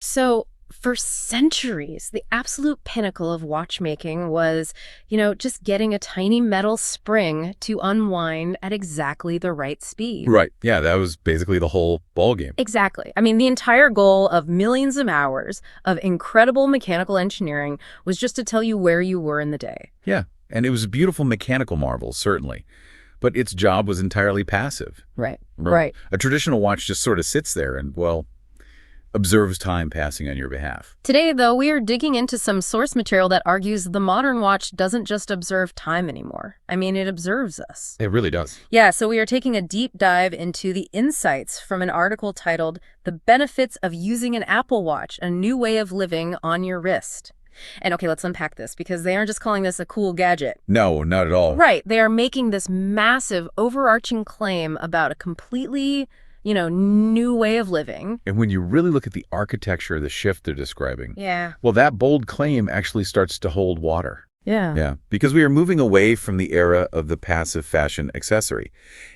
So, for centuries, the absolute pinnacle of watchmaking was, just getting a tiny metal spring to unwind at exactly the right speed. Right. Yeah, that was basically the whole ball game. Exactly. I mean, the entire goal of millions of hours of incredible mechanical engineering was just to tell you where you were in the day. Yeah, and it was a beautiful mechanical marvel, certainly. But its job was entirely passive. Right. Right. A traditional watch just sort of sits there and, well, observes time passing on your behalf. Today, though, we are digging into some source material that argues the modern watch doesn't just observe time anymore. I mean, it observes us. It really does. Yeah, so we are taking a deep dive into the insights from an article titled "The Benefits of Using an Apple Watch, a New Way of Living on Your Wrist." And okay, let's unpack this, because they aren't just calling this a cool gadget. No, not at all. Right, they are making this massive, overarching claim about a completely new way of living. And when you really look at the architecture of the shift they're describing, Yeah. well, that bold claim actually starts to hold water. Yeah. Yeah, because we are moving away from the era of the passive fashion accessory,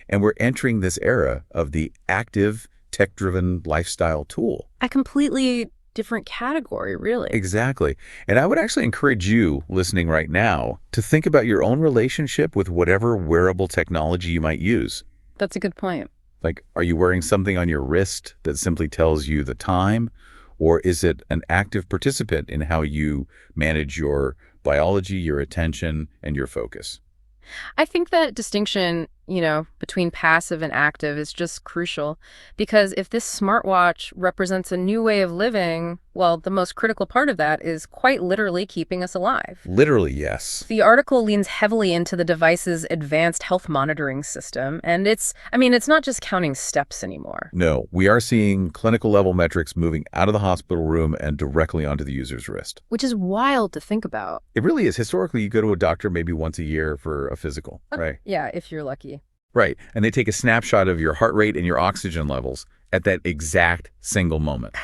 and we're entering this era of the active, tech-driven lifestyle tool. A completely different category, really. Exactly. And I would actually encourage you, listening right now, to think about your own relationship with whatever wearable technology you might use. That's a good point. Like, are you wearing something on your wrist that simply tells you the time? Or is it an active participant in how you manage your biology, your attention, and your focus? I think that distinction, between passive and active is just crucial, because if this smartwatch represents a new way of living, well, the most critical part of that is quite literally keeping us alive. Literally, yes. The article leans heavily into the device's advanced health monitoring system, and it's not just counting steps anymore. No, we are seeing clinical level metrics moving out of the hospital room and directly onto the user's wrist. Which is wild to think about. It really is. Historically, you go to a doctor maybe once a year for a physical, right? Yeah, if you're lucky. Right. And they take a snapshot of your heart rate and your oxygen levels at that exact single moment.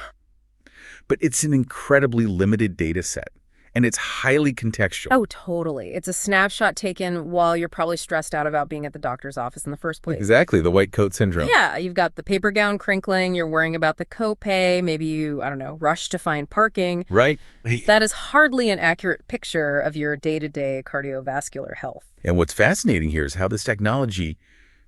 But it's an incredibly limited data set, and it's highly contextual. Oh, totally. It's a snapshot taken while you're probably stressed out about being at the doctor's office in the first place. Exactly, the white coat syndrome. Yeah, you've got the paper gown crinkling, you're worrying about the copay, maybe you, rush to find parking. Right. That is hardly an accurate picture of your day-to-day cardiovascular health. And what's fascinating here is how this technology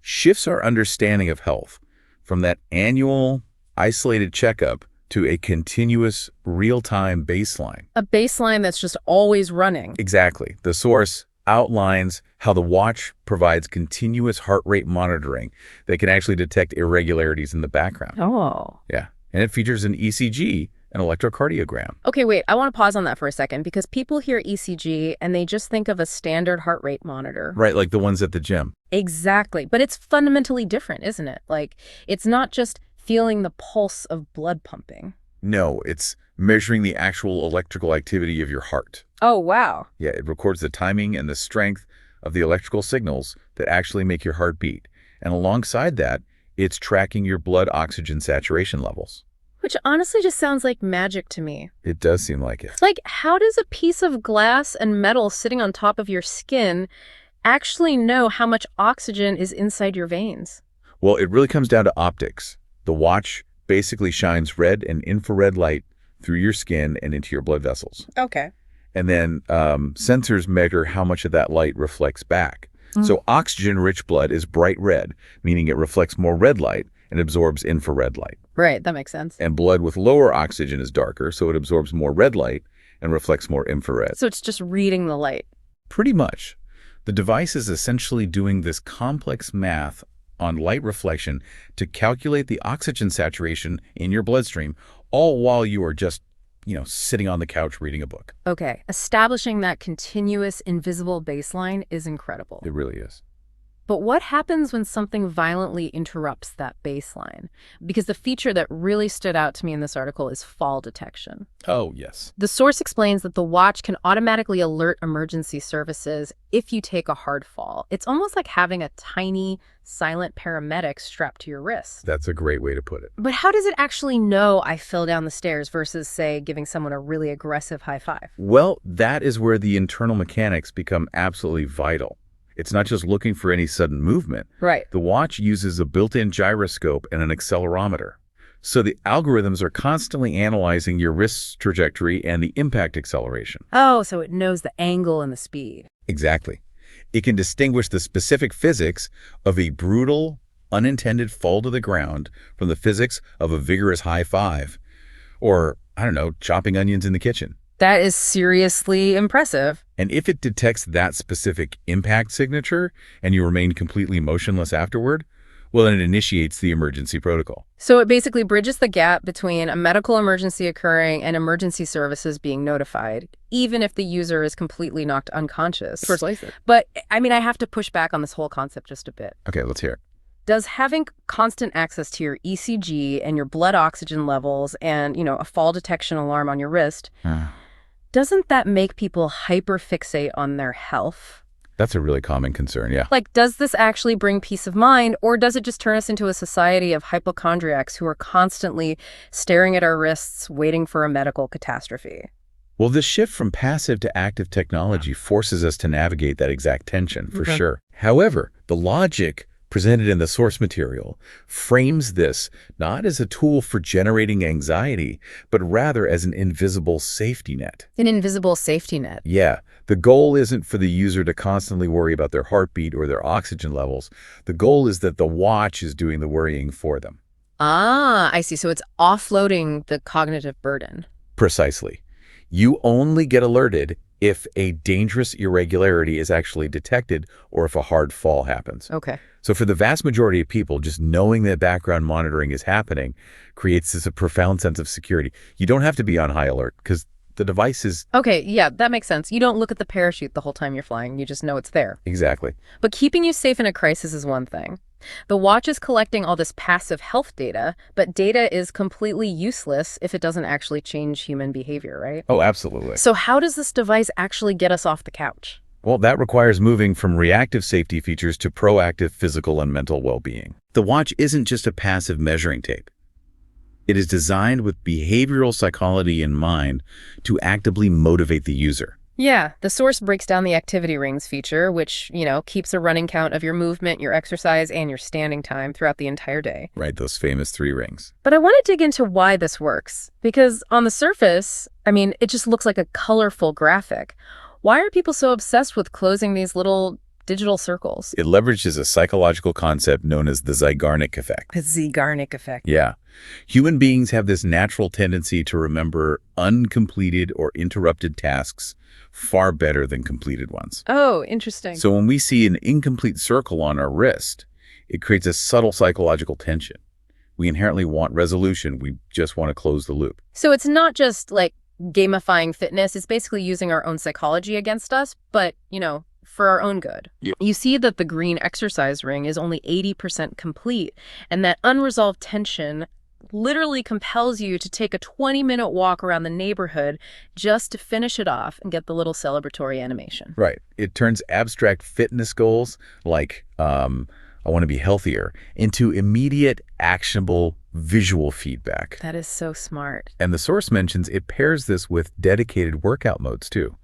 shifts our understanding of health from that annual isolated checkup to a continuous real-time baseline. A baseline that's just always running. Exactly. The source outlines how the watch provides continuous heart rate monitoring that can actually detect irregularities in the background. Oh. Yeah. And it features an ECG, an electrocardiogram. Okay, wait, I want to pause on that for a second, because people hear ECG and they just think of a standard heart rate monitor. Right, like the ones at the gym. Exactly. But it's fundamentally different, isn't it? Like, it's not just feeling the pulse of blood pumping. No, it's measuring the actual electrical activity of your heart. Oh, wow. Yeah, it records the timing and the strength of the electrical signals that actually make your heart beat. And alongside that, it's tracking your blood oxygen saturation levels. Which honestly just sounds like magic to me. It does seem like it. Like, how does a piece of glass and metal sitting on top of your skin actually know how much oxygen is inside your veins? Well, it really comes down to optics. The watch basically shines red and infrared light through your skin and into your blood vessels. Okay. And then sensors measure how much of that light reflects back. So oxygen-rich blood is bright red, meaning it reflects more red light and absorbs infrared light. Right, that makes sense. And blood with lower oxygen is darker, so it absorbs more red light and reflects more infrared. So it's just reading the light. Pretty much. The device is essentially doing this complex math on light reflection to calculate the oxygen saturation in your bloodstream, all while you are just, sitting on the couch reading a book. Okay, establishing that continuous invisible baseline is incredible. It really is. But what happens when something violently interrupts that baseline? Because the feature that really stood out to me in this article is fall detection. Oh, yes. The source explains that the watch can automatically alert emergency services if you take a hard fall. It's almost like having a tiny, silent paramedic strapped to your wrist. That's a great way to put it. But how does it actually know I fell down the stairs versus, say, giving someone a really aggressive high five? Well, that is where the internal mechanics become absolutely vital. It's not just looking for any sudden movement. Right. The watch uses a built-in gyroscope and an accelerometer. So the algorithms are constantly analyzing your wrist trajectory and the impact acceleration. Oh, so it knows the angle and the speed. Exactly. It can distinguish the specific physics of a brutal, unintended fall to the ground from the physics of a vigorous high five. Or, I don't know, chopping onions in the kitchen. That is seriously impressive. And if it detects that specific impact signature and you remain completely motionless afterward, well, then it initiates the emergency protocol. So it basically bridges the gap between a medical emergency occurring and emergency services being notified, even if the user is completely knocked unconscious. Precisely. But, I mean, I have to push back on this whole concept just a bit. Okay, let's hear it. Does having constant access to your ECG and your blood oxygen levels and, a fall detection alarm on your wrist, doesn't that make people hyperfixate on their health? That's a really common concern, yeah. Like, does this actually bring peace of mind, or does it just turn us into a society of hypochondriacs who are constantly staring at our wrists, waiting for a medical catastrophe? Well, this shift from passive to active technology forces us to navigate that exact tension, for sure. However, the logic presented in the source material frames this not as a tool for generating anxiety, but rather as an invisible safety net. An invisible safety net. Yeah, the goal isn't for the user to constantly worry about their heartbeat or their oxygen levels. The goal is that the watch is doing the worrying for them. Ah, I see. So it's offloading the cognitive burden. Precisely. You only get alerted if a dangerous irregularity is actually detected or if a hard fall happens. Okay. So for the vast majority of people, just knowing that background monitoring is happening creates a profound sense of security. You don't have to be on high alert because the device is... Okay, yeah, that makes sense. You don't look at the parachute the whole time you're flying. You just know it's there. Exactly. But keeping you safe in a crisis is one thing. The watch is collecting all this passive health data, but data is completely useless if it doesn't actually change human behavior, right? Oh, absolutely. So how does this device actually get us off the couch? Well, that requires moving from reactive safety features to proactive physical and mental well-being. The watch isn't just a passive measuring tape. It is designed with behavioral psychology in mind to actively motivate the user. Yeah, the source breaks down the activity rings feature, which, keeps a running count of your movement, your exercise, and your standing time throughout the entire day. Right, those famous 3 rings. But I want to dig into why this works, because on the surface, it just looks like a colorful graphic. Why are people so obsessed with closing these little digital circles? It leverages a psychological concept known as the Zeigarnik effect. The Zeigarnik effect. Yeah. Human beings have this natural tendency to remember uncompleted or interrupted tasks far better than completed ones. Oh, interesting. So when we see an incomplete circle on our wrist, it creates a subtle psychological tension. We inherently want resolution. We just want to close the loop. So it's not just like gamifying fitness. It's basically using our own psychology against us, but, for our own good. Yeah. You see that the green exercise ring is only 80% complete, and that unresolved tension literally compels you to take a 20-minute walk around the neighborhood just to finish it off and get the little celebratory animation. Right. It turns abstract fitness goals like, I want to be healthier, into immediate, actionable visual feedback. That is so smart. And the source mentions it pairs this with dedicated workout modes too.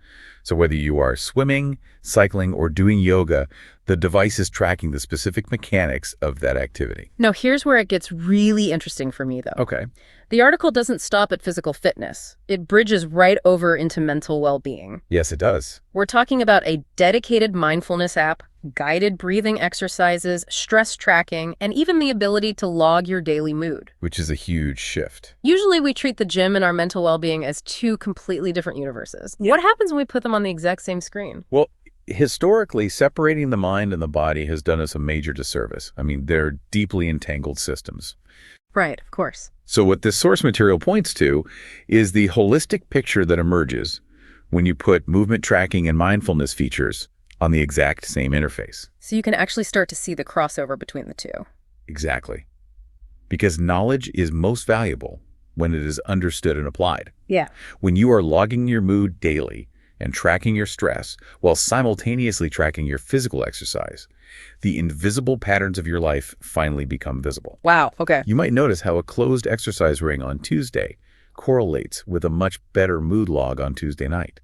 So whether you are swimming, cycling, or doing yoga, the device is tracking the specific mechanics of that activity. Now, here's where it gets really interesting for me, though. Okay. The article doesn't stop at physical fitness. It bridges right over into mental well-being. Yes, it does. We're talking about a dedicated mindfulness app, guided breathing exercises, stress tracking, and even the ability to log your daily mood. Which is a huge shift. Usually we treat the gym and our mental well-being as 2 completely different universes. Yeah. What happens when we put them on the exact same screen? Well, historically, separating the mind and the body has done us a major disservice. They're deeply entangled systems. Right, of course. So what this source material points to is the holistic picture that emerges when you put movement tracking and mindfulness features on the exact same interface. So you can actually start to see the crossover between the 2. Exactly. Because knowledge is most valuable when it is understood and applied. Yeah. When you are logging your mood daily and tracking your stress while simultaneously tracking your physical exercise, the invisible patterns of your life finally become visible. Wow, okay. You might notice how a closed exercise ring on Tuesday correlates with a much better mood log on Tuesday night.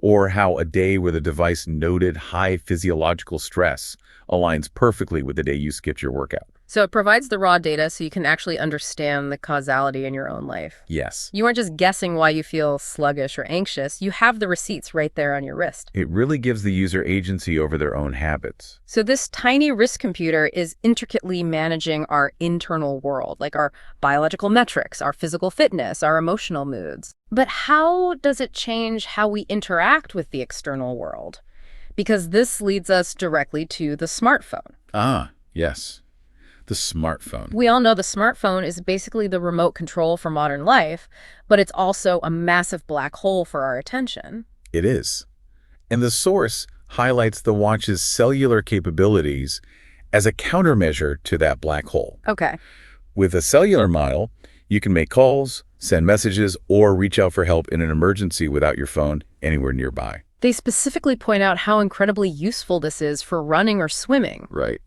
or how a day where the device noted high physiological stress aligns perfectly with the day you skipped your workout. So it provides the raw data so you can actually understand the causality in your own life. Yes. You aren't just guessing why you feel sluggish or anxious. You have the receipts right there on your wrist. It really gives the user agency over their own habits. So this tiny wrist computer is intricately managing our internal world, like our biological metrics, our physical fitness, our emotional moods. But how does it change how we interact with the external world? Because this leads us directly to the smartphone. Ah, yes. The smartphone. We all know the smartphone is basically the remote control for modern life, but it's also a massive black hole for our attention. It is. And the source highlights the watch's cellular capabilities as a countermeasure to that black hole. Okay. With a cellular model, you can make calls, send messages, or reach out for help in an emergency without your phone anywhere nearby. They specifically point out how incredibly useful this is for running or swimming. Right.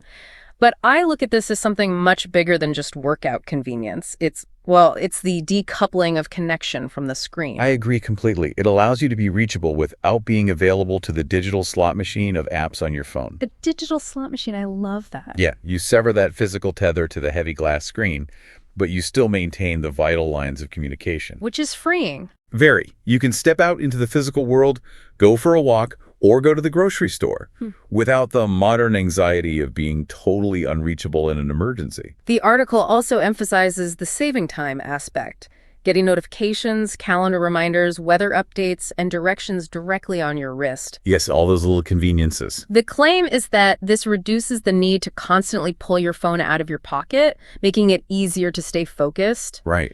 But I look at this as something much bigger than just workout convenience. It's the decoupling of connection from the screen. I agree completely. It allows you to be reachable without being available to the digital slot machine of apps on your phone. The digital slot machine, I love that. Yeah, you sever that physical tether to the heavy glass screen, but you still maintain the vital lines of communication. Which is freeing. Very. You can step out into the physical world, go for a walk, or go to the grocery store without the modern anxiety of being totally unreachable in an emergency. The article also emphasizes the saving time aspect, getting notifications, calendar reminders, weather updates, and directions directly on your wrist. Yes, all those little conveniences. The claim is that this reduces the need to constantly pull your phone out of your pocket, making it easier to stay focused. Right.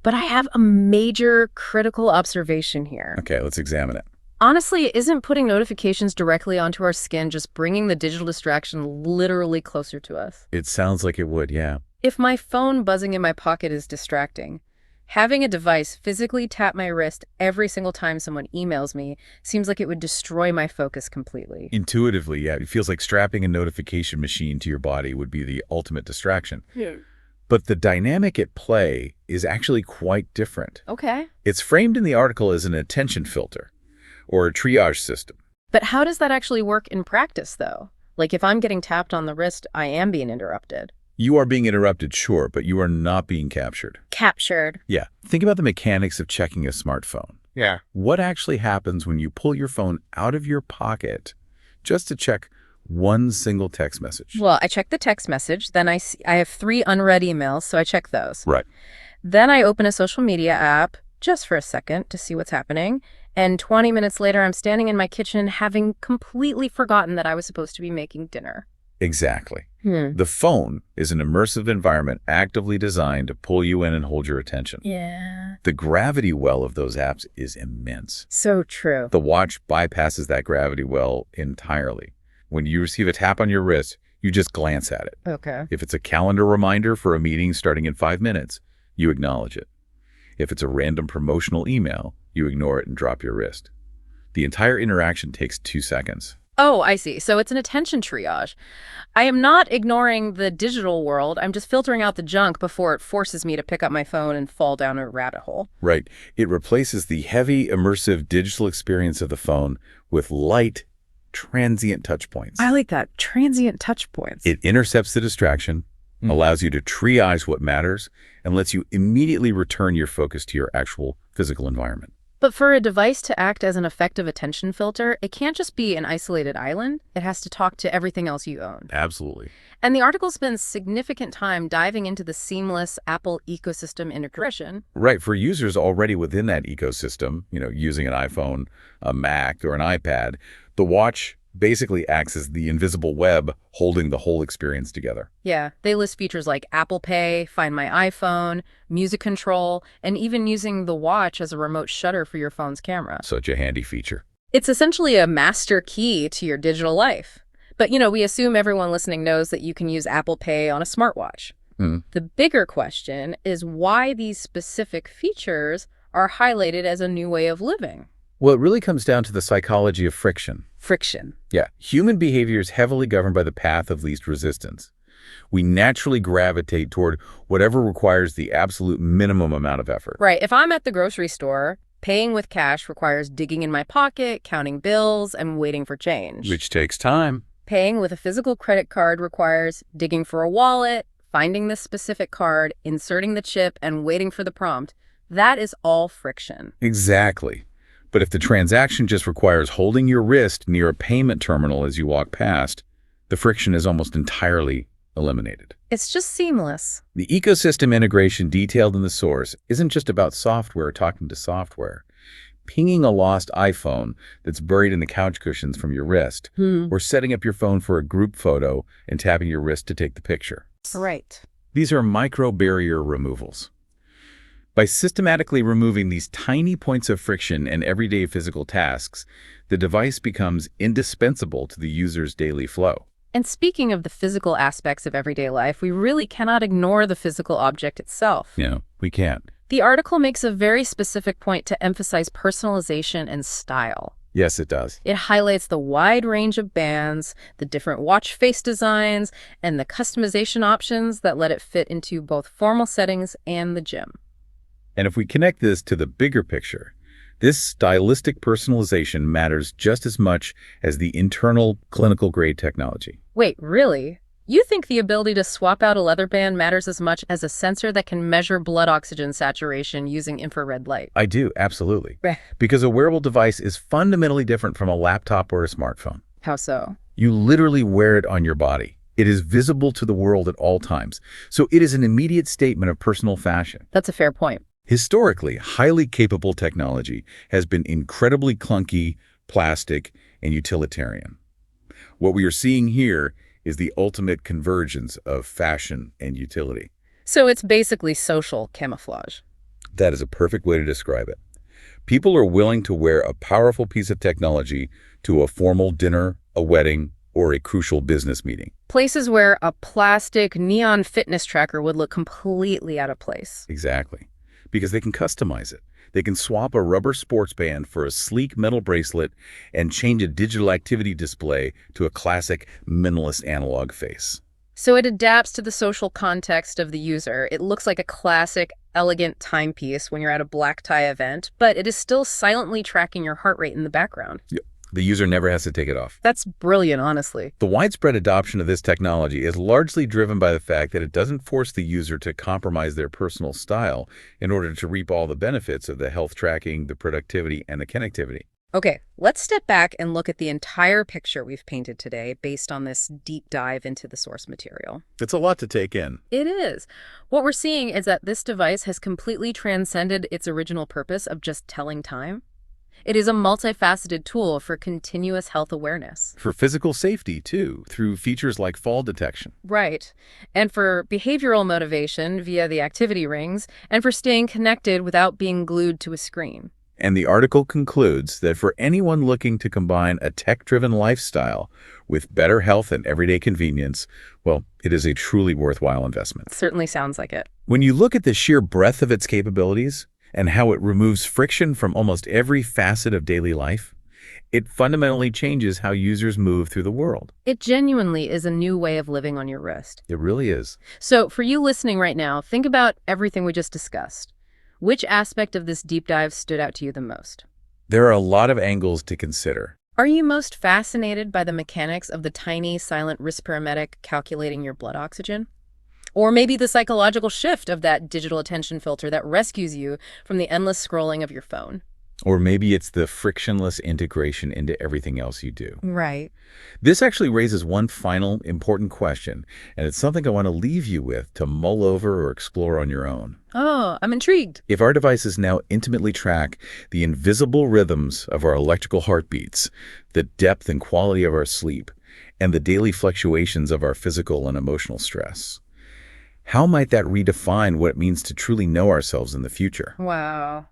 But I have a major critical observation here. Okay, let's examine it. Honestly, isn't putting notifications directly onto our skin just bringing the digital distraction literally closer to us? It sounds like it would, yeah. If my phone buzzing in my pocket is distracting, having a device physically tap my wrist every single time someone emails me seems like it would destroy my focus completely. Intuitively, yeah. It feels like strapping a notification machine to your body would be the ultimate distraction. Yeah. But the dynamic at play is actually quite different. Okay. It's framed in the article as an attention filter, or a triage system. But how does that actually work in practice, though? Like, if I'm getting tapped on the wrist, I am being interrupted. You are being interrupted, sure, but you are not being captured. Captured. Yeah. Think about the mechanics of checking a smartphone. Yeah. What actually happens when you pull your phone out of your pocket just to check one single text message? Well, I check the text message, then I have 3 unread emails, so I check those. Right. Then I open a social media app just for a second to see what's happening. And 20 minutes later, I'm standing in my kitchen having completely forgotten that I was supposed to be making dinner. Exactly. The phone is an immersive environment actively designed to pull you in and hold your attention. Yeah. The gravity well of those apps is immense. So true. The watch bypasses that gravity well entirely. When you receive a tap on your wrist, you just glance at it. Okay. If it's a calendar reminder for a meeting starting in 5 minutes, you acknowledge it. If it's a random promotional email, you ignore it and drop your wrist. The entire interaction takes 2 seconds. Oh, I see. So it's an attention triage. I am not ignoring the digital world. I'm just filtering out the junk before it forces me to pick up my phone and fall down a rabbit hole. Right. It replaces the heavy, immersive digital experience of the phone with light, transient touch points. I like that. Transient touch points. It intercepts the distraction, allows you to triage what matters, and lets you immediately return your focus to your actual physical environment. But for a device to act as an effective attention filter, it can't just be an isolated island. It has to talk to everything else you own. Absolutely. And the article spends significant time diving into the seamless Apple ecosystem integration. Right. For users already within that ecosystem, using an iPhone, a Mac, or an iPad, the watch basically acts as the invisible web holding the whole experience together. Yeah, they list features like Apple Pay, Find My iPhone, music control, and even using the watch as a remote shutter for your phone's camera. Such a handy feature. It's essentially a master key to your digital life. But, we assume everyone listening knows that you can use Apple Pay on a smartwatch. The bigger question is why these specific features are highlighted as a new way of living. Well, it really comes down to the psychology of friction. Friction. Yeah. Human behavior is heavily governed by the path of least resistance. We naturally gravitate toward whatever requires the absolute minimum amount of effort. Right. If I'm at the grocery store Paying with cash requires digging in my pocket, counting bills, and waiting for change. Which takes time. Paying with a physical credit card requires digging for a wallet, finding the specific card, inserting the chip, and waiting for the prompt. That is all friction. Exactly. But if the transaction just requires holding your wrist near a payment terminal as you walk past, the friction is almost entirely eliminated. It's just seamless. The ecosystem integration detailed in the source isn't just about software talking to software. Pinging a lost iPhone that's buried in the couch cushions from your wrist, or setting up your phone for a group photo and tapping your wrist to take the picture. Right. These are micro-barrier removals. By systematically removing these tiny points of friction in everyday physical tasks, the device becomes indispensable to the user's daily flow. And speaking of the physical aspects of everyday life, we really cannot ignore the physical object itself. We can't. The article makes a very specific point to emphasize personalization and style. Yes, it does. It highlights the wide range of bands, the different watch face designs, and the customization options that let it fit into both formal settings and the gym. And if we connect this to the bigger picture, this stylistic personalization matters just as much as the internal clinical-grade technology. Wait, really? You think the ability to swap out a leather band matters as much as a sensor that can measure blood oxygen saturation using infrared light? I do, absolutely. Because a wearable device is fundamentally different from a laptop or a smartphone. How so? You literally wear it on your body. It is visible to the world at all times. So it is an immediate statement of personal fashion. That's a fair point. Historically, highly capable technology has been incredibly clunky, plastic, and utilitarian. What we are seeing here is the ultimate convergence of fashion and utility. So it's basically social camouflage. That is a perfect way to describe it. People are willing to wear a powerful piece of technology to a formal dinner, a wedding, or a crucial business meeting. Places where a plastic neon fitness tracker would look completely out of place. Exactly. Because they can customize it. They can swap a rubber sports band for a sleek metal bracelet and change a digital activity display to a classic minimalist analog face. So it adapts to the social context of the user. It looks like a classic, elegant timepiece when you're at a black tie event, but it is still silently tracking your heart rate in the background. Yep. The user never has to take it off. That's brilliant, honestly. The widespread adoption of this technology is largely driven by the fact that it doesn't force the user to compromise their personal style in order to reap all the benefits of the health tracking, the productivity, and the connectivity. Okay, let's step back and look at the entire picture we've painted today based on this deep dive into the source material. It's a lot to take in. It is. What we're seeing is that this device has completely transcended its original purpose of just telling time. It is a multifaceted tool for continuous health awareness. For physical safety, too, through features like fall detection. Right. And for behavioral motivation via the activity rings, and for staying connected without being glued to a screen. And the article concludes that for anyone looking to combine a tech-driven lifestyle with better health and everyday convenience, well, it is a truly worthwhile investment. Certainly sounds like it. When you look at the sheer breadth of its capabilities, and how it removes friction from almost every facet of daily life, it fundamentally changes how users move through the world. It genuinely is a new way of living on your wrist. It really is. So for you listening right now, think about everything we just discussed. Which aspect of this deep dive stood out to you the most? There are a lot of angles to consider. Are you most fascinated by the mechanics of the tiny, silent wrist paramedic calculating your blood oxygen? Or maybe the psychological shift of that digital attention filter that rescues you from the endless scrolling of your phone. Or maybe it's the frictionless integration into everything else you do. Right. This actually raises one final important question, and it's something I want to leave you with to mull over or explore on your own. Oh, I'm intrigued. If our devices now intimately track the invisible rhythms of our electrical heartbeats, the depth and quality of our sleep, and the daily fluctuations of our physical and emotional stress, how might that redefine what it means to truly know ourselves in the future? Wow.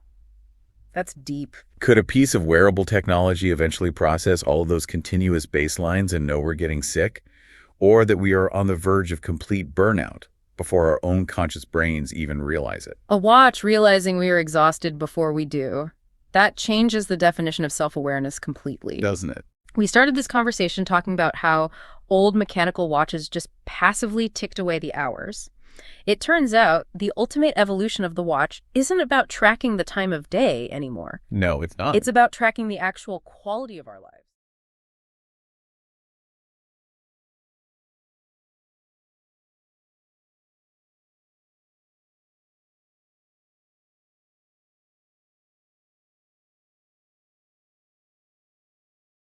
That's deep. Could a piece of wearable technology eventually process all of those continuous baselines and know we're getting sick? Or that we are on the verge of complete burnout before our own conscious brains even realize it? A watch realizing we are exhausted before we do. That changes the definition of self-awareness completely. Doesn't it? We started this conversation talking about how old mechanical watches just passively ticked away the hours. It turns out the ultimate evolution of the watch isn't about tracking the time of day anymore. No, it's not. It's about tracking the actual quality of our lives.